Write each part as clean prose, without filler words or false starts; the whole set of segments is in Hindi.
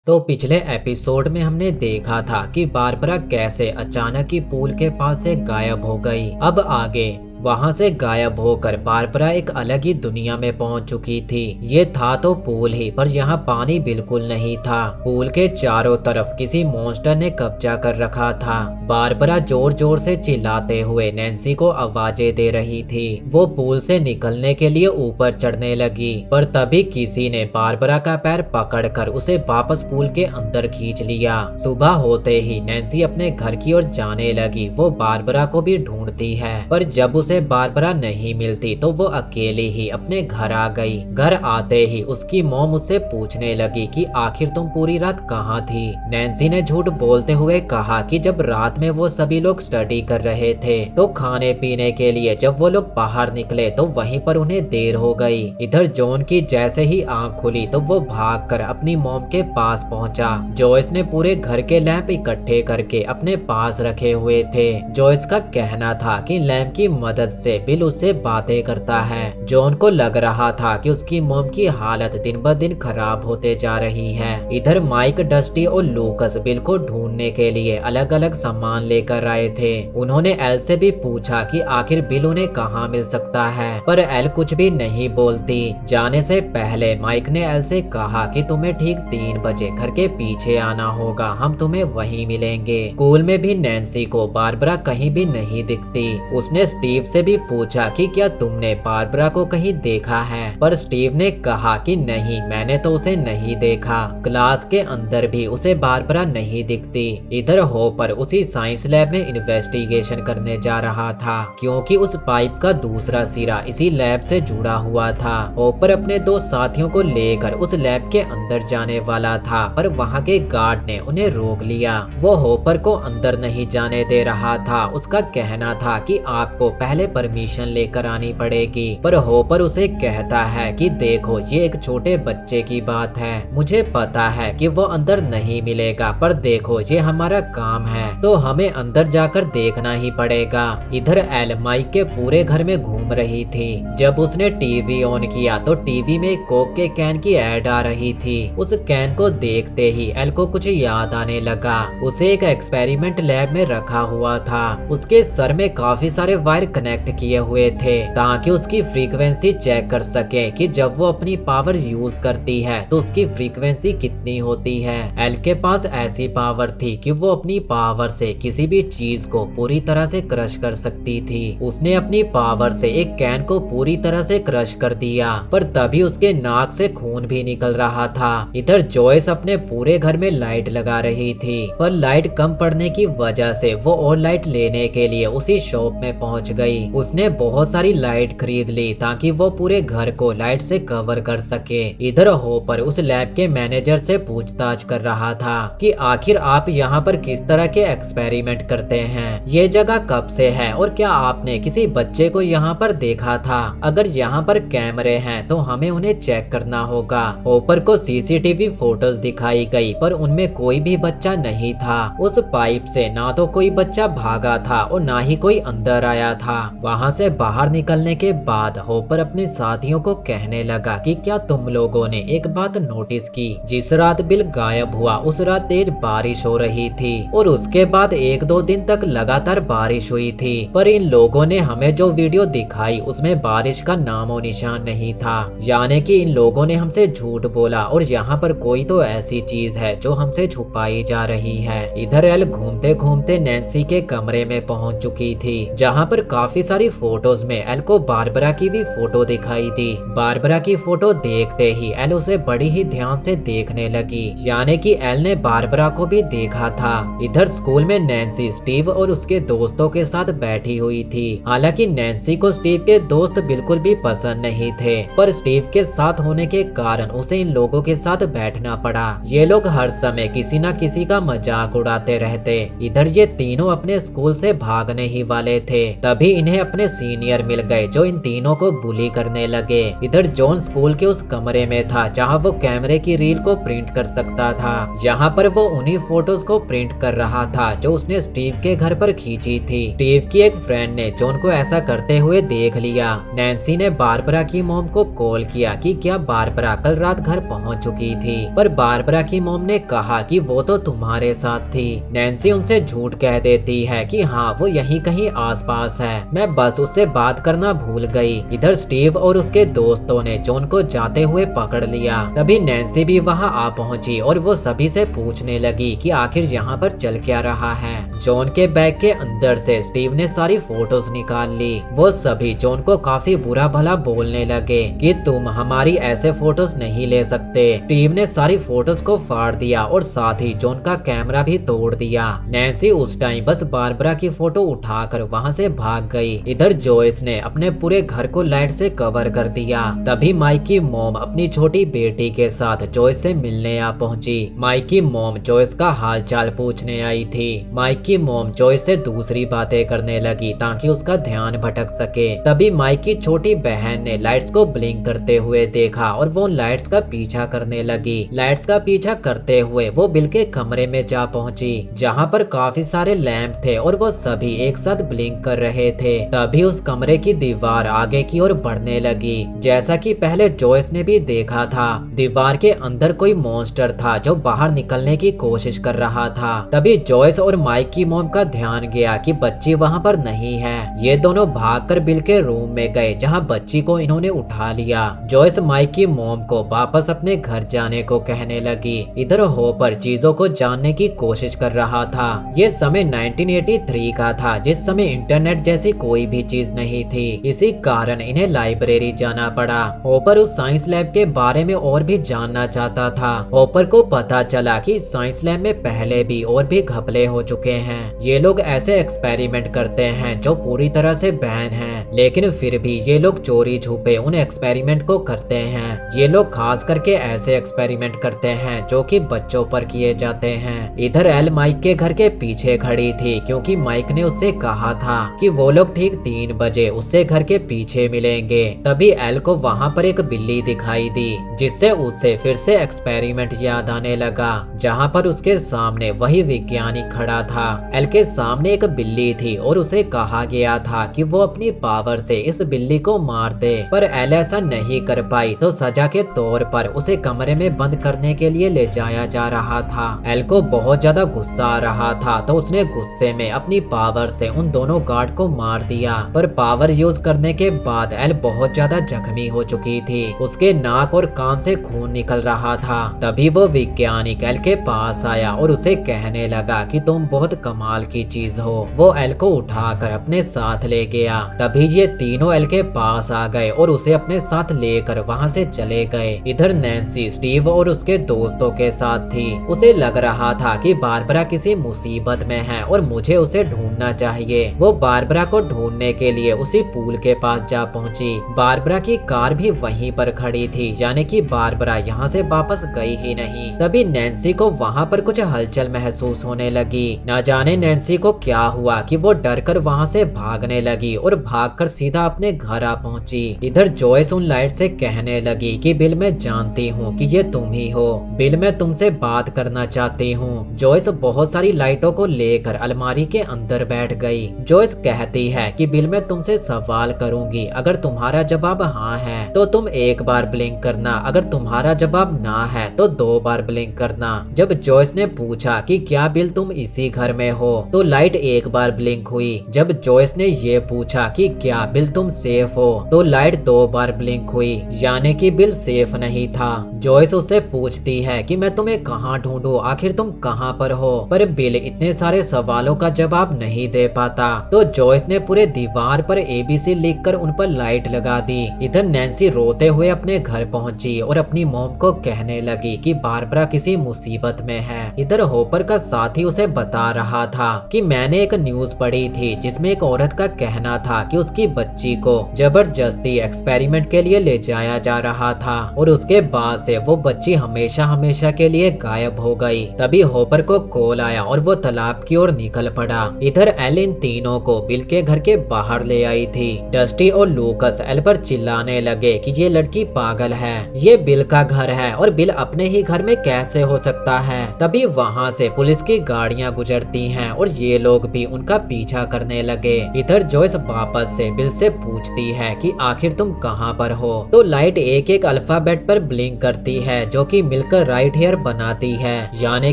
तो पिछले एपिसोड में हमने देखा था कि बारबरा कैसे अचानक ही पूल के पास से गायब हो गई। अब आगे वहां से गायब होकर बारबरा एक अलग ही दुनिया में पहुंच चुकी थी। ये था तो पूल ही, पर यहाँ पानी बिल्कुल नहीं था। पूल के चारों तरफ किसी मॉन्स्टर ने कब्जा कर रखा था। बारबरा जोर जोर से चिल्लाते हुए नैन्सी को आवाजें दे रही थी। वो पूल से निकलने के लिए ऊपर चढ़ने लगी, पर तभी किसी ने बारबरा का पैर पकड़कर उसे वापस पूल के अंदर खींच लिया। सुबह होते ही नैन्सी अपने घर की ओर जाने लगी। वो बारबरा को भी ढूंढती है, पर जब उसे बारबरा नहीं मिलती तो वो अकेली ही अपने घर आ गई। घर आते ही उसकी मॉम उससे पूछने लगी कि आखिर तुम पूरी रात कहाँ थी। नैन्सी ने झूठ बोलते हुए कहा कि जब रात में वो सभी लोग स्टडी कर रहे थे तो खाने पीने के लिए जब वो लोग बाहर निकले तो वहीं पर उन्हें देर हो गई। इधर जॉन की जैसे ही आंख खुली तो वो भागकर अपनी मॉम के पास पहुंचा। जॉयस ने पूरे घर के लैंप इकट्ठे करके अपने पास रखे हुए थे। जॉयस का कहना था कि लैंप की मदद से बिल उससे बातें करता है। जॉन को लग रहा था कि उसकी मॉम की हालत दिन ब दिन खराब होते जा रही है। इधर माइक, डस्टी और लूकस बिल को ढूंढने के लिए अलग अलग सामान लेकर आए थे। उन्होंने एल से भी पूछा कि आखिर बिल उन्हें कहाँ मिल सकता है, पर एल कुछ भी नहीं बोलती। जाने से पहले माइक ने एल से कहा कि तुम्हें ठीक 3 बजे घर के पीछे आना होगा, हम तुम्हें वहीं मिलेंगे। स्कूल में भी नैन्सी को बारबरा कहीं भी नहीं दिखती। उसने स्टीव से भी पूछा कि क्या तुमने बारबरा को कहीं देखा है, पर स्टीव ने कहा कि नहीं, मैंने तो उसे नहीं देखा। क्लास के अंदर भी उसे बारबरा नहीं दिखती। इधर होपर उसी साइंस लैब में इन्वेस्टिगेशन करने जा रहा था, क्योंकि उस पाइप का दूसरा सिरा इसी लैब से जुड़ा हुआ था। होपर अपने 2 साथियों को लेकर उस लैब के अंदर जाने वाला था, पर वहां के गार्ड ने उन्हें रोक लिया। वो होपर को अंदर नहीं जाने दे रहा था। उसका कहना था कि आपको पहले परमिशन लेकर आनी पड़ेगी, पर होपर उसे कहता है कि देखो, ये एक छोटे बच्चे की बात है। मुझे पता है कि वो अंदर नहीं मिलेगा, पर देखो, ये हमारा काम है तो हमें अंदर जाकर देखना ही पड़ेगा। इधर एल माइक के पूरे घर में घूम रही थी। जब उसने टीवी ऑन किया तो टीवी में कोक के कैन की एड आ रही थी। उस कैन को देखते ही एल को कुछ याद आने लगा। उसे एक एक्सपेरिमेंट लैब में रखा हुआ था। उसके सर में काफी सारे वायर कनेक्ट किए हुए थे ताकि उसकी फ्रीक्वेंसी चेक कर सके कि जब वो अपनी पावर यूज करती है तो उसकी फ्रीक्वेंसी कितनी होती है। एल के पास ऐसी पावर थी कि वो अपनी पावर से किसी भी चीज को पूरी तरह से क्रश कर सकती थी। उसने अपनी पावर से एक कैन को पूरी तरह से क्रश कर दिया, पर तभी उसके नाक से खून भी निकल रहा था। इधर जॉयस अपने पूरे घर में लाइट लगा रही थी, पर लाइट कम पड़ने की वजह से वो और लाइट लेने के लिए उसी शॉप में पहुंच गई। उसने बहुत सारी लाइट खरीद ली ताकि वो पूरे घर को लाइट से कवर कर सके। इधर होपर उस लैब के मैनेजर से पूछताछ कर रहा था कि आखिर आप यहाँ पर किस तरह के एक्सपेरिमेंट करते हैं, ये जगह कब से है और क्या आपने किसी बच्चे को यहाँ पर देखा था। अगर यहाँ पर कैमरे हैं तो हमें उन्हें चेक करना होगा। होपर को सीसीटीवी फोटोज दिखाई गई, पर उनमें कोई भी बच्चा नहीं था। उस पाइप से ना तो कोई बच्चा भागा था और ना ही कोई अंदर आया था। वहाँ से बाहर निकलने के बाद होपर अपने साथियों को कहने लगा कि क्या तुम लोगों ने एक बात नोटिस की, जिस रात बिल गायब हुआ उस रात तेज बारिश हो रही थी और उसके बाद 1-2 दिन तक लगातार बारिश हुई थी, पर इन लोगों ने हमें जो वीडियो दिखाई उसमें बारिश का नामो निशान नहीं था। यानी कि इन लोगों ने हमसे झूठ बोला और यहाँ पर कोई तो ऐसी चीज है जो हमसे छुपाई जा रही है। इधर एल घूमते घूमते नैन्सी के कमरे में पहुंच चुकी थी, जहाँ पर काफी सारी फोटोज में एल को बारबरा की भी फोटो दिखाई दी। बारबरा की फोटो देखते ही एल उसे बड़ी ही ध्यान से देखने लगी, यानी कि एल ने बारबरा को भी देखा था। इधर स्कूल में नैन्सी स्टीव और उसके दोस्तों के साथ बैठी हुई थी। हालांकि नैन्सी को स्टीव के दोस्त बिल्कुल भी पसंद नहीं थे, पर स्टीव के साथ होने के कारण उसे इन लोगों के साथ बैठना पड़ा। ये लोग हर समय किसी न किसी का मजाक उड़ाते रहते। इधर ये तीनों अपने स्कूल से भागने ही वाले थे, तभी इन्हें अपने सीनियर मिल गए जो इन तीनों को बुली करने लगे। इधर जॉन स्कूल के उस कमरे में था जहाँ वो कैमरे की रील को प्रिंट कर सकता था। यहाँ पर वो उन्हीं फोटोज को प्रिंट कर रहा था जो उसने स्टीव के घर पर खींची थी। स्टीव की एक फ्रेंड ने जॉन को ऐसा करते हुए देख लिया। नैन्सी ने बारबरा की मॉम को कॉल किया कि क्या बारबरा कल रात घर पहुंच चुकी थी, पर बारबरा की मॉम ने कहा कि वो तो तुम्हारे साथ थी। नैन्सी उनसे झूठ कह देती है कि हाँ वो यहीं कहीं आसपास है, मैं बस उससे बात करना भूल गई। इधर स्टीव और उसके दोस्तों ने जॉन को जाते हुए पकड़ लिया। तभी नैन्सी भी वहां आ पहुंची और वो सभी से पूछने लगी कि आखिर यहाँ पर चल क्या रहा है। जॉन के बैग के अंदर से स्टीव ने सारी फोटोज निकाल ली। वो सभी जॉन को काफी बुरा भला बोलने लगे कि तुम हमारी ऐसे फोटोज नहीं ले सकते। स्टीव ने सारी फोटोज को फाड़ दिया और साथ ही जॉन का कैमरा भी तोड़ दिया। नैन्सी उस टाइम बस बारबरा की फोटो उठाकर वहां से भाग गई। इधर जॉयस ने अपने पूरे घर को लाइट से कवर कर दिया। तभी माइक की मॉम अपनी छोटी बेटी के साथ जॉयस से मिलने आ पहुंची। माइक की मॉम जॉयस का हाल चाल पूछने आई थी। माइक की मॉम जॉयस से दूसरी बातें करने लगी ताकि उसका ध्यान भटक सके। तभी माइक की छोटी बहन ने लाइट्स को ब्लिंक करते हुए देखा और वो लाइट्स का पीछा करने लगी। लाइट्स का पीछा करते हुए वो बिल के कमरे में जा पहुंची जहां पर काफी सारे लैंप थे और वो सभी एक साथ ब्लिंक कर रहे थे। तभी उस कमरे की दीवार आगे की ओर बढ़ने लगी। जैसा कि पहले जॉयस ने भी देखा था, दीवार के अंदर कोई मॉन्स्टर था जो बाहर निकलने की कोशिश कर रहा था। तभी जॉयस और माइक की मॉम का ध्यान गया कि बच्ची वहां पर नहीं है। ये दोनों भागकर बिल के रूम में गए जहां बच्ची को इन्होंने उठा लिया। जॉयस माइक की मॉम को वापस अपने घर जाने को कहने लगी। इधर होपर चीजों को जानने की कोशिश कर रहा था। ये समय 1983 का था जिस समय इंटरनेट जैसी कोई भी चीज नहीं थी। इसी कारण इन्हें लाइब्रेरी जाना पड़ा। होपर उस साइंस लैब के बारे में और भी जानना चाहता था। होपर को पता चला कि साइंस लैब में पहले भी और भी घपले हो चुके हैं। ये लोग ऐसे एक्सपेरिमेंट करते हैं जो पूरी तरह से बैन हैं, लेकिन फिर भी ये लोग चोरी छुपे उन एक्सपेरिमेंट को करते हैं। ये लोग खास करके ऐसे एक्सपेरिमेंट करते हैं जो कि बच्चों पर किए जाते हैं। इधर एल माइक के घर के पीछे खड़ी थी क्योंकि माइक ने उससे कहा था कि वो लोग ठीक 3 बजे उससे घर के पीछे मिलेंगे। तभी एल को वहां पर एक बिल्ली दिखाई दी जिससे उसे फिर से एक्सपेरिमेंट याद आने लगा जहां पर उसके सामने वही वैज्ञानिक खड़ा था। एल के सामने एक बिल्ली थी और उसे कहा गया था कि वो अपनी पावर से इस बिल्ली को मार दे, पर एल ऐसा नहीं कर पाई तो सजा के तौर पर उसे कमरे में बंद करने के लिए ले जाया जा रहा था। एल को बहुत ज्यादा गुस्सा आ रहा था तो उसने गुस्से में अपनी पावर से उन दोनों गार्ड को मार दिया, पर पावर यूज करने के बाद एल बहुत ज्यादा जख्मी हो चुकी थी। उसके नाक और कान से खून निकल रहा था। तभी वो वैज्ञानिक एल के पास आया और उसे कहने लगा कि तुम बहुत कमाल की चीज हो। वो एल को उठाकर अपने साथ ले गया। तभी ये तीनों एल के पास आ गए और उसे अपने साथ लेकर वहां से चले गए। इधर नैन्सी स्टीव और उसके दोस्तों के साथ थी। उसे लग रहा था कि बारबरा किसी मुसीबत में है और मुझे उसे ढूंढना चाहिए। वो बारबरा को ढूंढने के लिए उसी पूल के पास जा पहुंची। बारबरा की कार भी वहीं पर खड़ी थी, यानी कि बारबरा यहाँ से वापस गई ही नहीं। तभी नैन्सी को वहाँ पर कुछ हलचल महसूस होने लगी। न जाने नैन्सी को क्या हुआ कि वो डर कर वहाँ से भागने लगी और भागकर सीधा अपने घर आ पहुंची। इधर जॉयस उन लाइट से कहने लगी कि बिल मैं जानती हूँ कि ये तुम ही हो। बिल मैं तुमसे बात करना चाहती हूँ। जॉयस बहुत सारी लाइटों को लेकर अलमारी के अंदर बैठ गई। जॉयस कहती है कि बिल मैं तुमसे सवाल करूंगी, अगर तुम्हारा जवाब हाँ है तो तुम एक बार ब्लिंक करना, अगर तुम्हारा जवाब ना है तो 2 बार ब्लिंक करना। जब जॉयस ने पूछा कि क्या बिल तुम इसी घर में हो तो लाइट एक बार ब्लिंक हुई। जब जॉयस ने ये पूछा कि क्या बिल तुम सेफ हो तो लाइट 2 बार ब्लिंक हुई, यानी कि बिल सेफ नहीं था। जॉयस उससे पूछती है कि मैं तुम्हें कहाँ ढूंढूं, आखिर तुम कहाँ पर हो, पर बिल इतने सारे सवालों का जवाब नहीं दे पाता। तो जॉयस ने पूरे दीवार पर ABC लिखकर उन पर लाइट लगा दी। इधर नैन्सी रोते हुए अपने घर पहुंची और अपनी मॉम को कहने लगी कि बारबरा किसी मुसीबत में है। इधर होपर का साथी उसे बता रहा था कि मैंने एक न्यूज पढ़ी थी जिसमें एक औरत का कहना था कि उसकी बच्ची को जबरदस्ती एक्सपेरिमेंट के लिए ले जाया जा रहा था और उसके बाद से वो बच्ची हमेशा हमेशा के लिए गायब हो गई। तभी होपर को कॉल आया और वो तालाब की ओर निकल पड़ा। इधर एल इन तीनों को बिल के घर के बाहर ले आई थी। डस्टी और लूकस एल पर चिल्लाने लगे कि ये लड़की पागल है, ये बिल का घर है और बिल अपने ही घर में कैसे हो सकता है। तभी वहाँ से पुलिस की गाड़ियाँ गुजरती हैं और ये लोग भी उनका पीछा करने लगे। इधर जॉयस वापस से बिल से पूछती है कि आखिर तुम कहाँ पर हो। तो लाइट एक एक अल्फाबेट पर ब्लिंक करती है जो कि मिलकर राइट हेयर बनाती है, यानी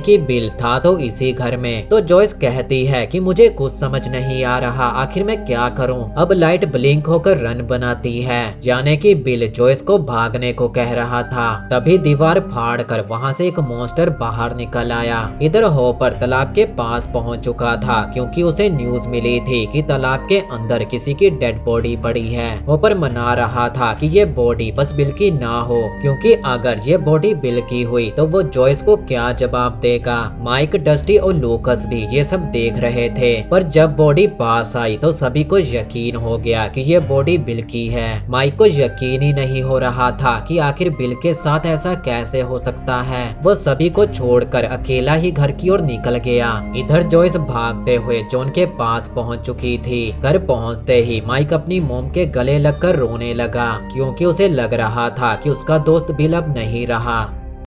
कि बिल था तो इसी घर में। तो जॉयस कहती है कि मुझे कुछ समझ नहीं आ रहा, आखिर मैं क्या करूं। अब लाइट ब्लिंक होकर रन बनाती है, यानी कि बिल जॉयस को भागने को कह रहा था। तभी दीवार फाड़ कर वहाँ से एक मॉन्स्टर बाहर निकल आया। इधर हॉपर तालाब के पास पहुँच चुका था क्योंकि उसे न्यूज मिली थी कि तालाब के अंदर किसी की डेड बॉडी पड़ी है। हॉपर मना रहा था कि ये बॉडी बस बिल की ना हो, क्योंकि अगर ये बॉडी बिल की हुई तो वो जॉयस को क्या जवाब देगा। माइक, डस्टी और लूकस भी ये सब देख रहे थे, पर जब बॉडी पास आई तो सभी को यकीन हो गया कि ये बॉडी बिल की है। माइक को यकीन ही नहीं हो रहा था कि आखिर बिल के साथ ऐसा कैसे हो सकता है। वो सभी को छोड़कर अकेला ही घर की ओर निकल गया। इधर जॉयस भागते हुए जॉन के पास पहुंच चुकी थी। घर पहुंचते ही माइक अपनी मोम के गले लगकर रोने लगा, क्योंकि उसे लग रहा था कि उसका दोस्त बिल अब नहीं रहा।